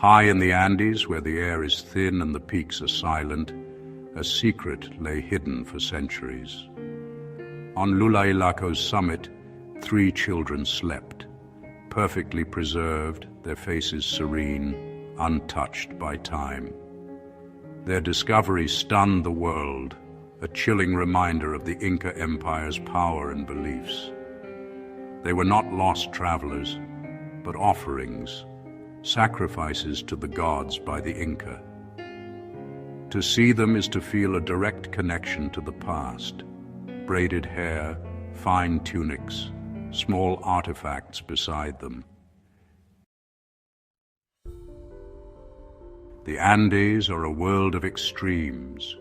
High in the Andes, where the air is thin and the peaks are silent, a secret lay hidden for centuries. On Llullaillaco's summit, 3 children slept, perfectly preserved, their faces serene, untouched by time. Their discovery stunned the world, a chilling reminder of the Inca Empire's power and beliefs. They were not lost travelers, but offerings, sacrifices to the gods by the Inca. To see them is to feel a direct connection to the past. Braided hair, fine tunics, small artifacts beside them. The Andes are a world of extremes,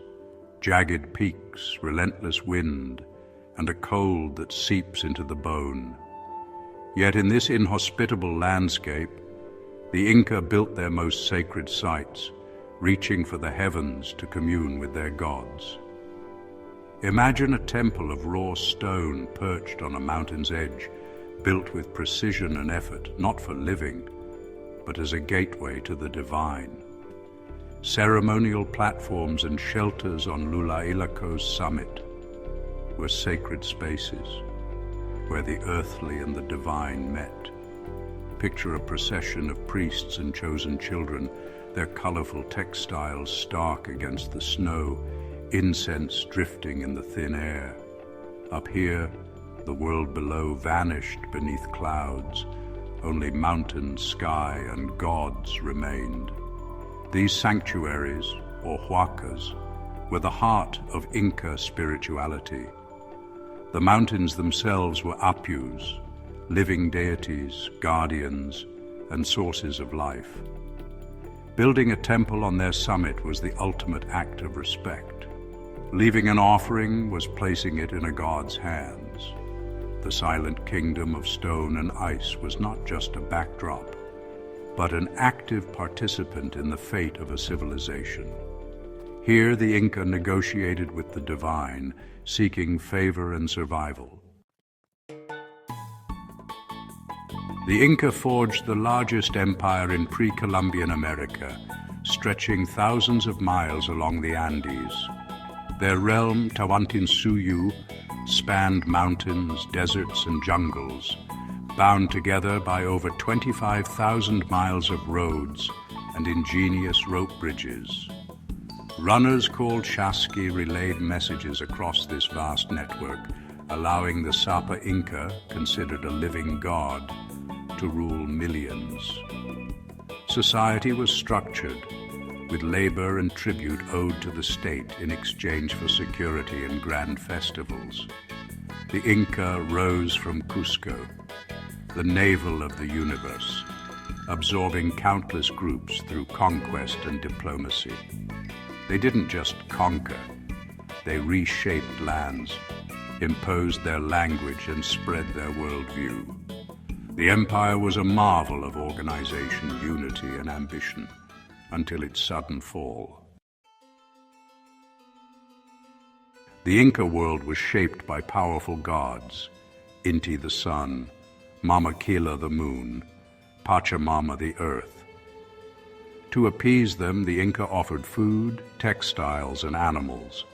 jagged peaks, relentless wind, and a cold that seeps into the bone. Yet in this inhospitable landscape, the Inca built their most sacred sites, reaching for the heavens to commune with their gods. Imagine a temple of raw stone perched on a mountain's edge, built with precision and effort, not for living, but as a gateway to the divine. Ceremonial platforms and shelters on Llullaillaco's summit were sacred spaces, where the earthly and the divine met. Picture a procession of priests and chosen children, their colorful textiles stark against the snow, incense drifting in the thin air. Up here, the world below vanished beneath clouds. Only mountain, sky, and gods remained. These sanctuaries, or huacas, were the heart of Inca spirituality. The mountains themselves were apus, living deities, guardians, and sources of life. Building a temple on their summit was the ultimate act of respect. Leaving an offering was placing it in a god's hands. The silent kingdom of stone and ice was not just a backdrop, but an active participant in the fate of a civilization. Here the Inca negotiated with the divine, seeking favor and survival. The Inca forged the largest empire in pre-Columbian America, stretching thousands of miles along the Andes. Their realm, Tawantinsuyu, spanned mountains, deserts, and jungles, bound together by over 25,000 miles of roads and ingenious rope bridges. Runners called Shaski relayed messages across this vast network, allowing the Sapa Inca, considered a living god, to rule millions. Society was structured, with labor and tribute owed to the state in exchange for security and grand festivals. The Inca rose from Cusco, the navel of the universe, absorbing countless groups through conquest and diplomacy. They didn't just conquer, they reshaped lands, imposed their language, and spread their worldview. The empire was a marvel of organization, unity, and ambition, until its sudden fall. The Inca world was shaped by powerful gods, Inti the sun, Mama Kila the moon, Pachamama the earth. To appease them, the Inca offered food, textiles, and animals.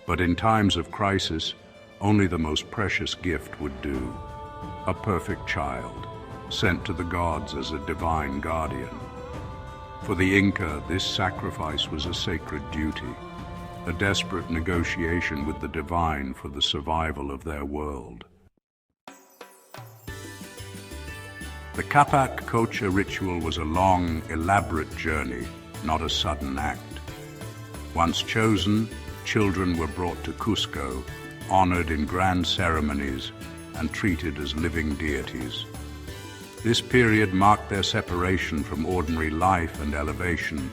But in times of crisis, only the most precious gift would do. A perfect child, sent to the gods as a divine guardian. For the Inca, this sacrifice was a sacred duty, a desperate negotiation with the divine for the survival of their world. The Capacocha ritual was a long, elaborate journey, not a sudden act. Once chosen, children were brought to Cusco, honored in grand ceremonies, and treated as living deities. This period marked their separation from ordinary life and elevation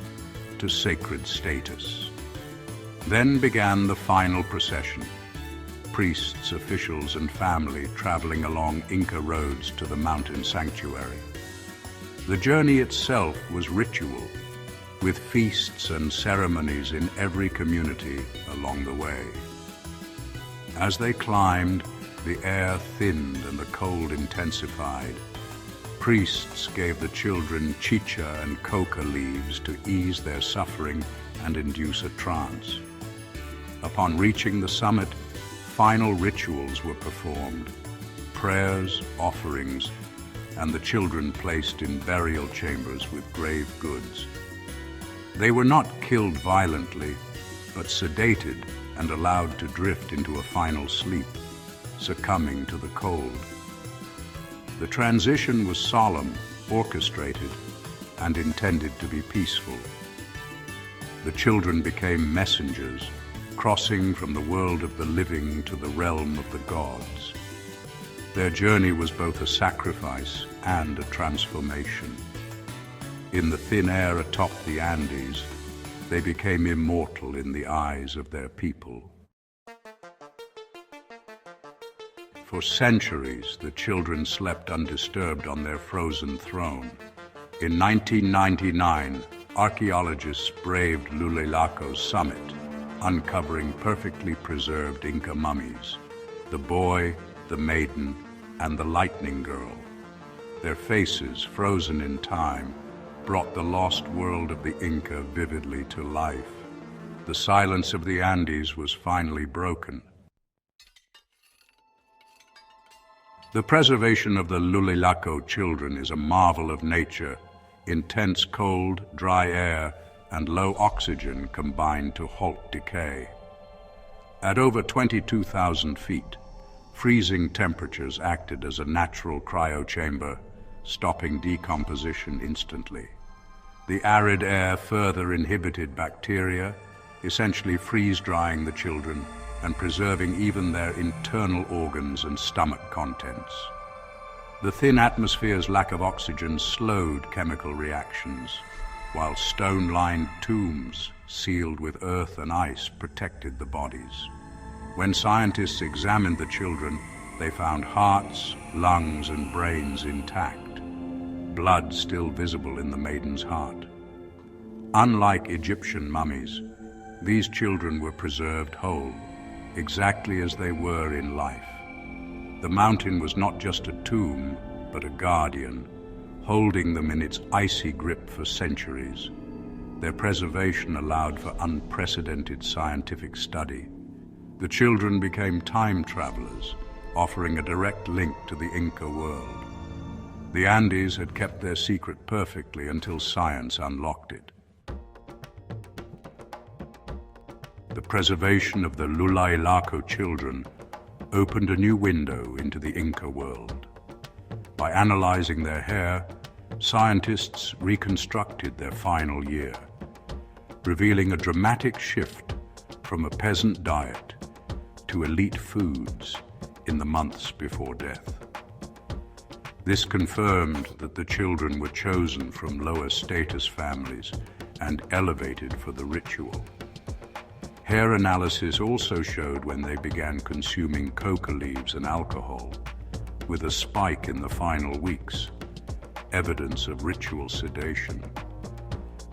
to sacred status. Then began the final procession, priests, officials, and family traveling along Inca roads to the mountain sanctuary. The journey itself was ritual, with feasts and ceremonies in every community along the way. As they climbed, the air thinned and the cold intensified. priests gave the children chicha and coca leaves to ease their suffering and induce a trance. Upon reaching the summit, final rituals were performed, prayers, offerings, and the children placed in burial chambers with grave goods. They were not killed violently, but sedated and allowed to drift into a final sleep, succumbing to the cold. The transition was solemn, orchestrated, and intended to be peaceful. The children became messengers, crossing from the world of the living to the realm of the gods. Their journey was both a sacrifice and a transformation. In the thin air atop the Andes, they became immortal in the eyes of their people. For centuries, the children slept undisturbed on their frozen throne. In 1999, archaeologists braved Llullaillaco's summit, uncovering perfectly preserved Inca mummies, the boy, the maiden, and the lightning girl. Their faces, frozen in time, brought the lost world of the Inca vividly to life. The silence of the Andes was finally broken. The preservation of the Llullaillaco children is a marvel of nature. Intense cold, dry air, and low oxygen combined to halt decay. At over 22,000 feet, freezing temperatures acted as a natural cryochamber, stopping decomposition instantly. The arid air further inhibited bacteria, essentially freeze-drying the children and preserving even their internal organs and stomach contents. The thin atmosphere's lack of oxygen slowed chemical reactions, while stone-lined tombs sealed with earth and ice protected the bodies. When scientists examined the children, they found hearts, lungs, and brains intact, blood still visible in the maiden's heart. Unlike Egyptian mummies, these children were preserved whole, exactly as they were in life. The mountain was not just a tomb, but a guardian, holding them in its icy grip for centuries. Their preservation allowed for unprecedented scientific study. The children became time travelers, offering a direct link to the Inca world. The Andes had kept their secret perfectly until science unlocked it. The preservation of the Llullaillaco children opened a new window into the Inca world. By analyzing their hair, scientists reconstructed their final year, revealing a dramatic shift from a peasant diet to elite foods in the months before death. This confirmed that the children were chosen from lower status families and elevated for the ritual. Hair analysis also showed when they began consuming coca leaves and alcohol, with a spike in the final weeks, evidence of ritual sedation.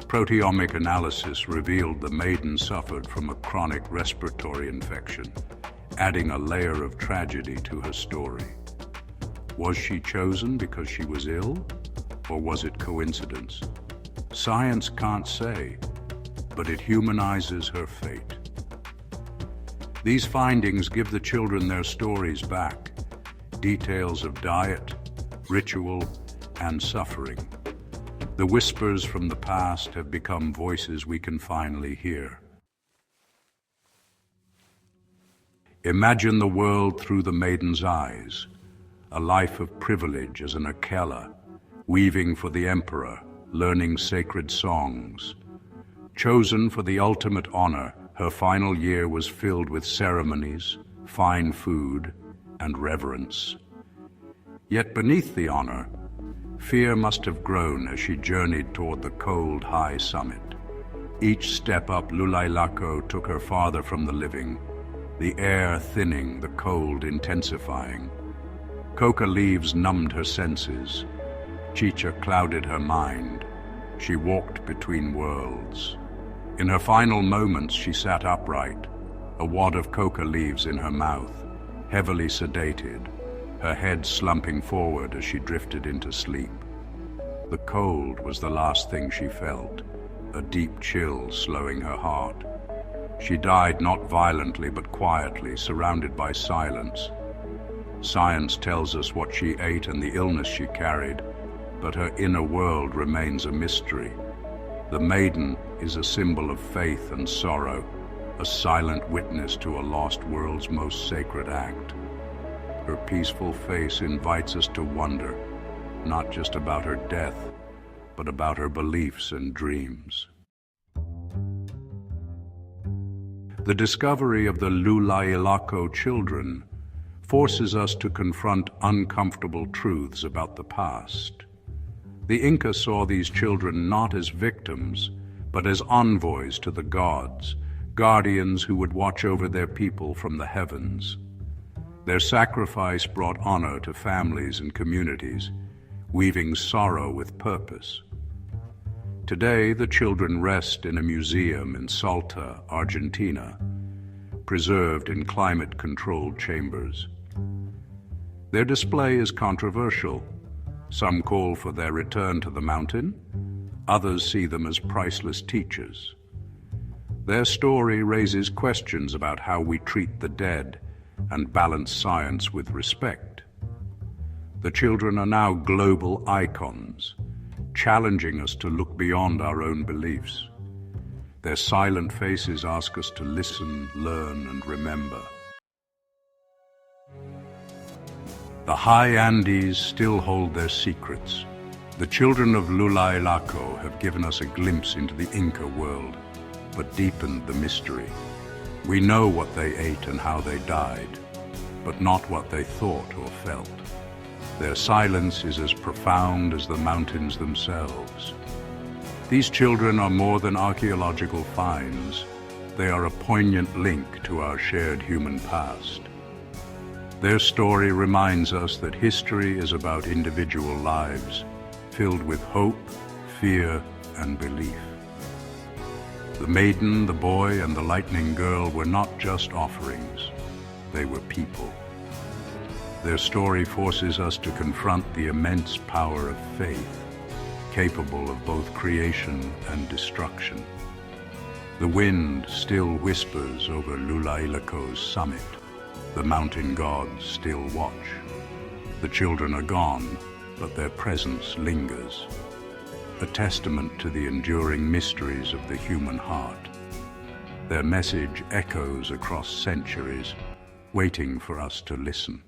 Proteomic analysis revealed the maiden suffered from a chronic respiratory infection, adding a layer of tragedy to her story. Was she chosen because she was ill, or was it coincidence? Science can't say, but it humanizes her fate. These findings give the children their stories back, details of diet, ritual, and suffering. The whispers from the past have become voices we can finally hear. Imagine the world through the maiden's eyes, a life of privilege as an Akela, weaving for the emperor, learning sacred songs. Chosen for the ultimate honor, her final year was filled with ceremonies, fine food, and reverence. Yet beneath the honor, fear must have grown as she journeyed toward the cold, high summit. Each step up Llullaillaco took her farther from the living, the air thinning, the cold intensifying. Coca leaves numbed her senses. Chicha clouded her mind. She walked between worlds. In her final moments, she sat upright, a wad of coca leaves in her mouth, heavily sedated, her head slumping forward as she drifted into sleep. The cold was the last thing she felt, a deep chill slowing her heart. She died not violently but quietly, surrounded by silence. Science tells us what she ate and the illness she carried, but her inner world remains a mystery. The maiden is a symbol of faith and sorrow, a silent witness to a lost world's most sacred act. Her peaceful face invites us to wonder, not just about her death, but about her beliefs and dreams. The discovery of the Llullaillaco Children forces us to confront uncomfortable truths about the past. The Inca saw these children not as victims, but as envoys to the gods, guardians who would watch over their people from the heavens. Their sacrifice brought honor to families and communities, weaving sorrow with purpose. Today, the children rest in a museum in Salta, Argentina, preserved in climate-controlled chambers. Their display is controversial. Some call for their return to the mountain. Others see them as priceless teachers. Their story raises questions about how we treat the dead and balance science with respect. The children are now global icons, challenging us to look beyond our own beliefs. Their silent faces ask us to listen, learn, and remember. The high Andes still hold their secrets. The children of Llullaillaco have given us a glimpse into the Inca world, but deepened the mystery. We know what they ate and how they died, but not what they thought or felt. Their silence is as profound as the mountains themselves. These children are more than archaeological finds. They are a poignant link to our shared human past. Their story reminds us that history is about individual lives, filled with hope, fear, and belief. The maiden, the boy, and the lightning girl were not just offerings. They were people. Their story forces us to confront the immense power of faith, capable of both creation and destruction. The wind still whispers over Llullaillaco's summit. The mountain gods still watch. The children are gone, but their presence lingers, a testament to the enduring mysteries of the human heart. Their message echoes across centuries, waiting for us to listen.